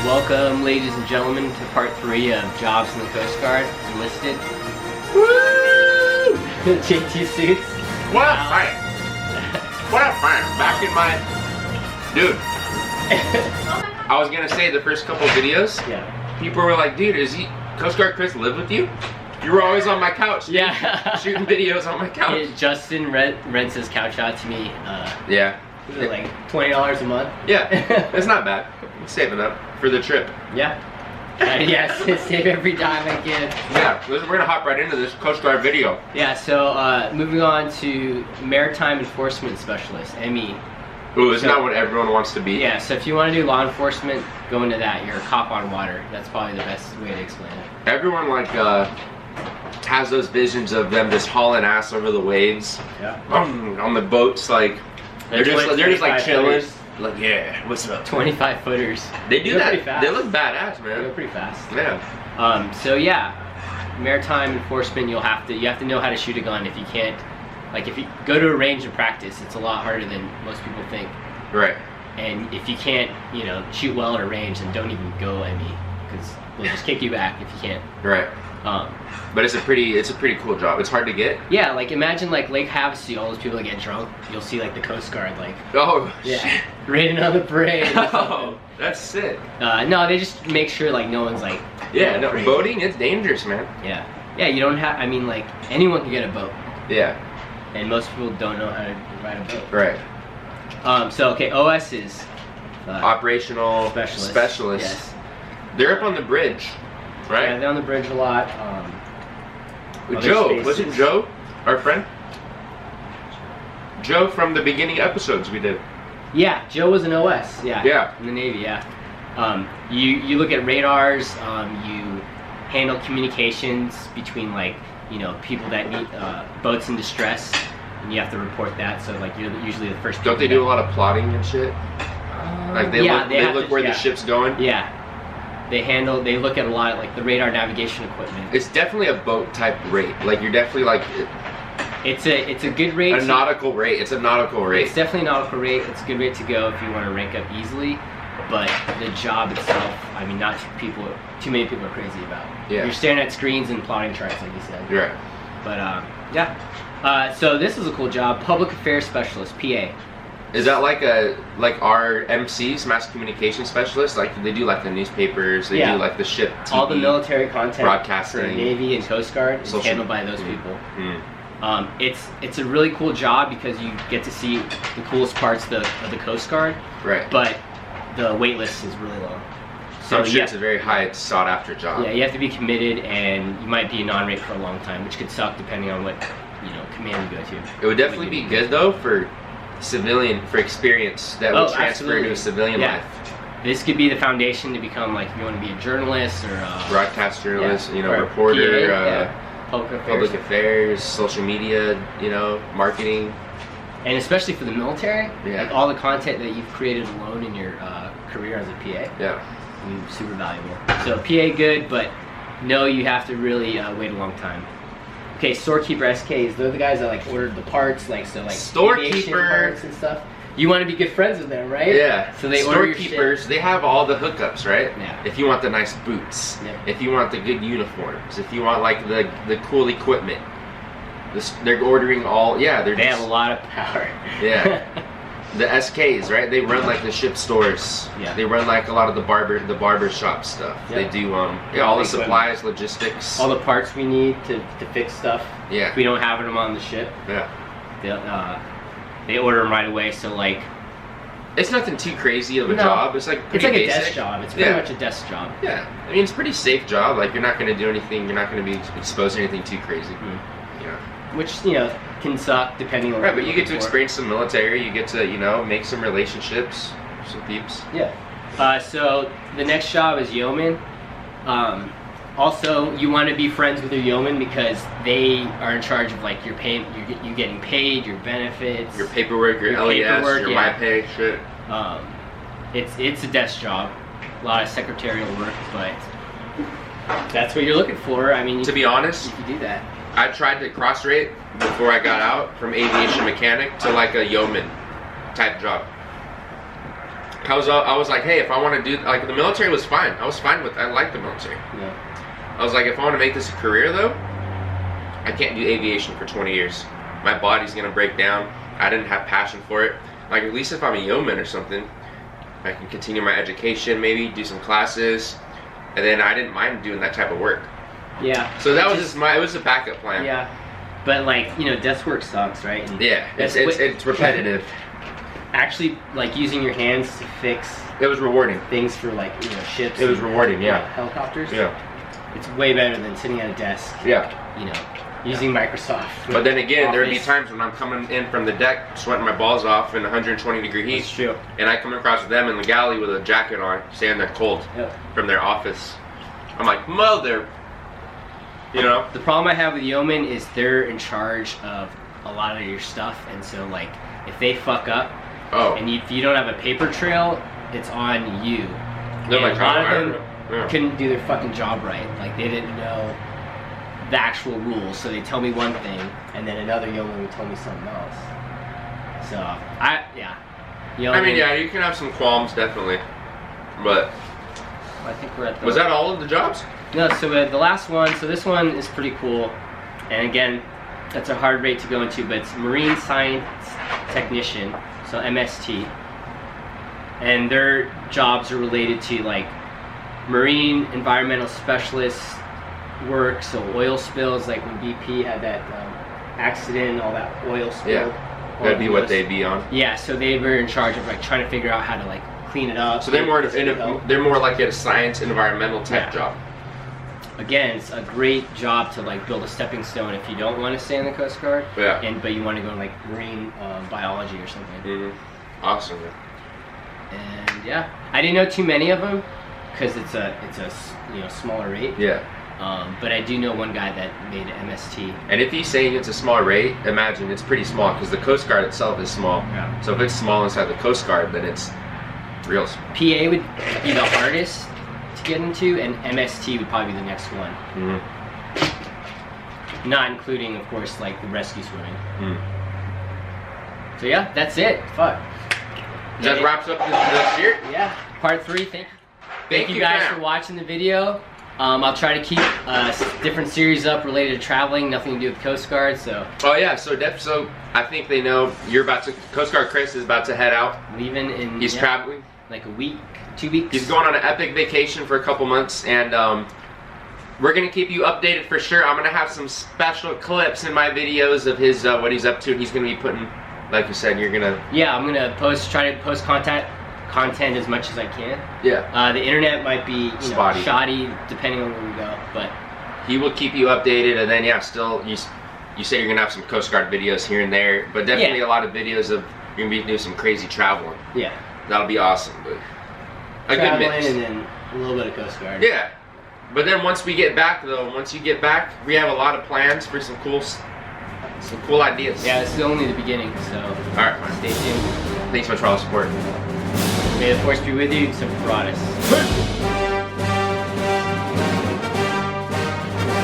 Welcome, ladies and gentlemen, to part 3 of Jobs in the Coast Guard. Enlisted. Woo! JT suits. What up, man? What up, man? Back in my... Dude. I was gonna say the first couple videos, people were like, dude, is he... Coast Guard Chris live with you? You were always on my couch. Dude. Yeah. Shooting videos on my couch. Yeah, Justin rents his couch out to me. Yeah. Was it like $20 a month? Yeah. It's not bad. I'm saving up for the trip. Yeah. Yes, save every dime I can. Yeah, we're gonna hop right into this Coast Guard video. Yeah, so moving on to Maritime Enforcement Specialist, ME. Ooh, isn't that what everyone wants to be? Yeah, so if you want to do law enforcement, go into that. You're a cop on water. That's probably the best way to explain it. Everyone like has those visions of them just hauling ass over the waves. Yeah. On the boats, like they're just like chilling. Like, yeah, what's up? 25 footers. They do that. Fast. They look badass, man. They go pretty fast. Yeah. So yeah, maritime enforcement. You have to know how to shoot a gun. If you can't, like, if you go to a range and practice, it's a lot harder than most people think. Right. And if you can't, shoot well at a range, then don't even go ME, because they'll just kick you back if you can't. Right. But it's a pretty cool job. It's hard to get. Yeah, like imagine like Lake Havasu, all those people that get drunk. You'll see like the Coast Guard, like, oh yeah, shit, raining on the parade. Oh, that's sick. No, they just make sure like no one's like. Yeah, no, boating, it's dangerous, man. Yeah, yeah, you don't have. I mean, like anyone can get a boat. Yeah. And most people don't know how to ride a boat. Right. So okay, OS is operational specialist. Yes. They're up on the bridge. Right? Yeah, they're on the bridge a lot. Joe, was it Joe, our friend? Joe from the beginning episodes we did. Yeah, Joe was an OS. Yeah. Yeah. In the Navy. Yeah. You look at radars. You handle communications between like people that need boats in distress, and you have to report that. So like you're usually the first. Don't they do a lot of plotting and shit? Like they look where the ship's going. Yeah. They look at a lot of like the radar navigation equipment. It's definitely a boat type rate. Like you're definitely like. It's a good rate. A nautical rate. It's a nautical rate. It's definitely a nautical rate. It's a good rate to go if you want to rank up easily. But the job itself, I mean, not too many people are crazy about. Yeah. You're staring at screens and plotting charts, like you said. You're right. But yeah. So this is a cool job. Public Affairs Specialist, PA. Is that like our MCs, mass communication specialists? Like they do like the newspapers, they do like the ship TV, all the military content, broadcasting, for Navy and Coast Guard is handled by those people. It's a really cool job because you get to see the coolest parts of the Coast Guard. Right. But the wait list is really long. So I'm sure it's a very high sought after job. Yeah, you have to be committed, and you might be a non-rate for a long time, which could suck depending on what command you go to. It would definitely be good though for experience that would transfer into a civilian life. This could be the foundation to become, like, if you want to be a journalist or broadcast journalist, reporter, public affairs, social media, marketing. And especially for the military, like all the content that you've created alone in your career as a PA. Yeah. Super valuable. So PA good, but no, you have to really wait a long time. Okay, storekeeper SKs, they're the guys that like ordered the parts, like storekeeper parts and stuff. You want to be good friends with them, right? Yeah. So they order your storekeepers, shit. they have all the hookups, right? Yeah. If you want the nice boots, if you want the good uniforms, if you want like the cool equipment, they're ordering all. Yeah, they have a lot of power. Yeah. The SKs, right? They run like the ship stores. Yeah. They run like a lot of the barber shop stuff. Yeah. They do all the supplies, logistics. All the parts we need to fix stuff. Yeah. If we don't have them on the ship. Yeah. They order them right away. So like, it's nothing too crazy of a job. It's like pretty a basic. desk job. It's pretty much a desk job. Yeah. I mean, it's a pretty safe job. Like you're not going to do anything. You're not going to be exposed to anything too crazy. Which can suck depending on. Right, but you get to experience some military. You get to make some relationships, some peeps. Yeah. So the next job is Yeoman. Also, you want to be friends with your Yeoman because they are in charge of like your pay, you getting paid, your benefits, your paperwork, your LES, your MyPay shit. It's a desk job, a lot of secretarial work, but that's what you're looking for. I mean, to be honest, you can do that. I tried to cross-rate before I got out from aviation mechanic to like a yeoman type job. I was like, hey, if I want to do, like, the military was fine. I was fine with, I liked the military. Yeah. I was like, if I want to make this a career though, I can't do aviation for 20 years. My body's gonna break down. I didn't have passion for it. Like, at least if I'm a yeoman or something, I can continue my education, maybe do some classes, and then I didn't mind doing that type of work. Yeah. So that was just it was a backup plan. Yeah. But like, you know, desk work sucks, right? And yeah, it's repetitive. Actually, like using your hands to fix. It was rewarding. Things for like, you know, ships. It was rewarding, yeah. Helicopters. Yeah. It's way better than sitting at a desk. Yeah. You know, using Microsoft. But then again, there would be times when I'm coming in from the deck, sweating my balls off in 120-degree heat. That's true. And I come across them in the galley with a jacket on, standing there cold from their office. I'm like, mother. You know? The problem I have with Yeoman is they're in charge of a lot of your stuff, and so like, if they fuck up, and if you don't have a paper trail, it's on you. No, and a lot of them couldn't do their fucking job right. Like, they didn't know the actual rules, so they tell me one thing, and then another yeoman would tell me something else. So, Yeoman, I mean, yeah, you can have some qualms, definitely. But I think we're at the... Was that all of the jobs? No, so the last one, so this one is pretty cool. And again, that's a hard rate to go into, but it's Marine Science Technician, so MST. And their jobs are related to like marine environmental specialists work, so oil spills, like when BP had that accident, all that oil spill. Yeah, that'd be what they'd be on. Yeah, so they were in charge of like trying to figure out how to like clean it up. So they're more like a science environmental type job. Again, it's a great job to like build a stepping stone if you don't want to stay in the Coast Guard. Yeah. But you want to go in like marine biology or something. Mm-hmm. Awesome. And yeah, I didn't know too many of them because it's a smaller rate. Yeah. But I do know one guy that made MST. And if he's saying it's a small rate, imagine it's pretty small because the Coast Guard itself is small. Yeah. So if it's small inside the Coast Guard, then it's real small. PA would be the hardest to get into, and MST would probably be the next one. Mm-hmm. Not including, of course, like the rescue swimming. So yeah, that's it. Fuck. That wraps up this year? Yeah, part 3. Thank you guys for watching the video. I'll try to keep different series up related to traveling, nothing to do with Coast Guard, so. Oh yeah, so I think they know you're about to, Coast Guard Chris is about to head out. Leaving in, he's traveling. Like a week, 2 weeks. He's going on an epic vacation for a couple months, and we're gonna keep you updated for sure. I'm gonna have some special clips in my videos of his, what he's up to. He's gonna be putting, like you said, you're gonna. Yeah, I'm gonna try to post content as much as I can. Yeah. The internet might be shoddy depending on where we go, but he will keep you updated. And then still you say you're gonna have some Coast Guard videos here and there, but definitely a lot of videos of you're gonna be doing some crazy traveling. Yeah. That'll be awesome, but a good mix. And then a little bit of Coast Guard. Yeah. But then once you get back, we have a lot of plans for some cool ideas. Yeah, this is only the beginning, so alright, stay tuned. Thanks so much for all the support. May the force be with you, except for us.